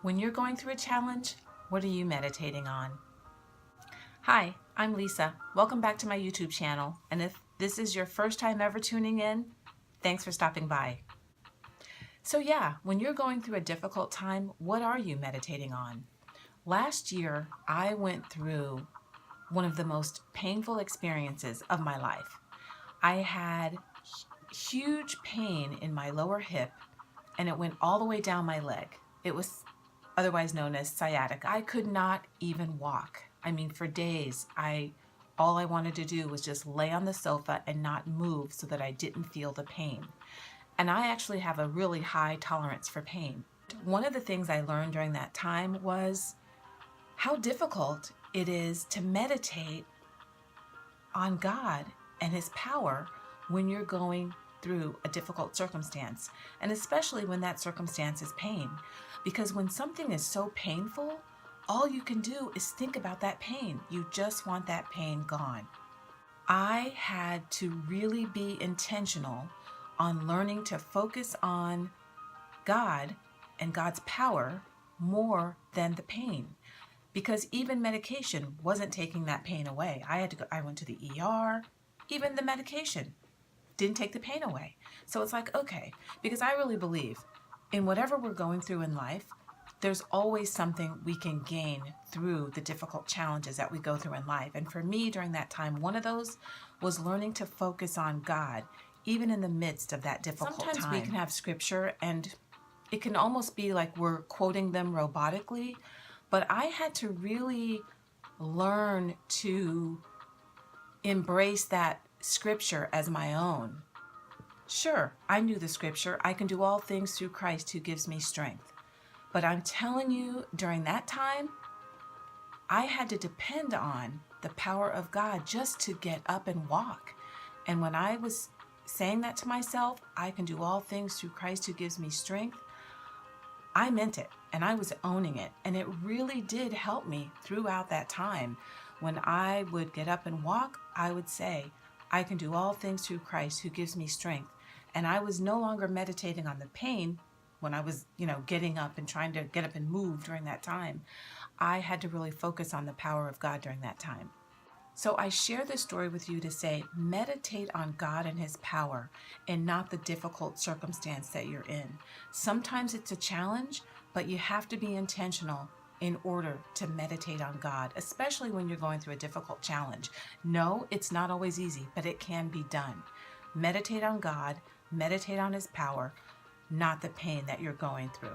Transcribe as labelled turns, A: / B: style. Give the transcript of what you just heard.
A: When you're going through a challenge, what are you meditating on? Hi, I'm Lisa. Welcome back to my YouTube channel. And if this is your first time ever tuning in, thanks for stopping by. So yeah, when you're going through a difficult time, what are you meditating on? Last year, I went through one of the most painful experiences of my life. I had huge pain in my lower hip and it went all the way down my leg. It was otherwise known as sciatica. I could not even walk. I mean, for days, all I wanted to do was just lay on the sofa and not move so that I didn't feel the pain. And I actually have a really high tolerance for pain. One of the things I learned during that time was how difficult it is to meditate on God and His power when you're going through a difficult circumstance, and especially when that circumstance is pain. Because when something is so painful, all you can do is think about that pain. You just want that pain gone. I had to really be intentional on learning to focus on God and God's power more than the pain. Because even medication wasn't taking that pain away. I went to the ER, even the medication didn't take the pain away. So it's like, okay, because I really believe in whatever we're going through in life, there's always something we can gain through the difficult challenges that we go through in life. And for me during that time, one of those was learning to focus on God, even in the midst of that difficult time. Sometimes we can have scripture and it can almost be like we're quoting them robotically, but I had to really learn to embrace that scripture as my own. Sure, I knew the scripture, I can do all things through Christ who gives me strength. But I'm telling you, during that time, I had to depend on the power of God just to get up and walk. And when I was saying that to myself, I can do all things through Christ who gives me strength, I meant it and I was owning it. And it really did help me throughout that time. When I would get up and walk, I would say, I can do all things through Christ who gives me strength. And I was no longer meditating on the pain when I was, getting up and trying to get up and move during that time. I had to really focus on the power of God during that time. So I share this story with you to say, meditate on God and His power and not the difficult circumstance that you're in. Sometimes it's a challenge, but you have to be intentional in order to meditate on God, especially when you're going through a difficult challenge. No, it's not always easy, but it can be done. Meditate on God, meditate on His power, not the pain that you're going through.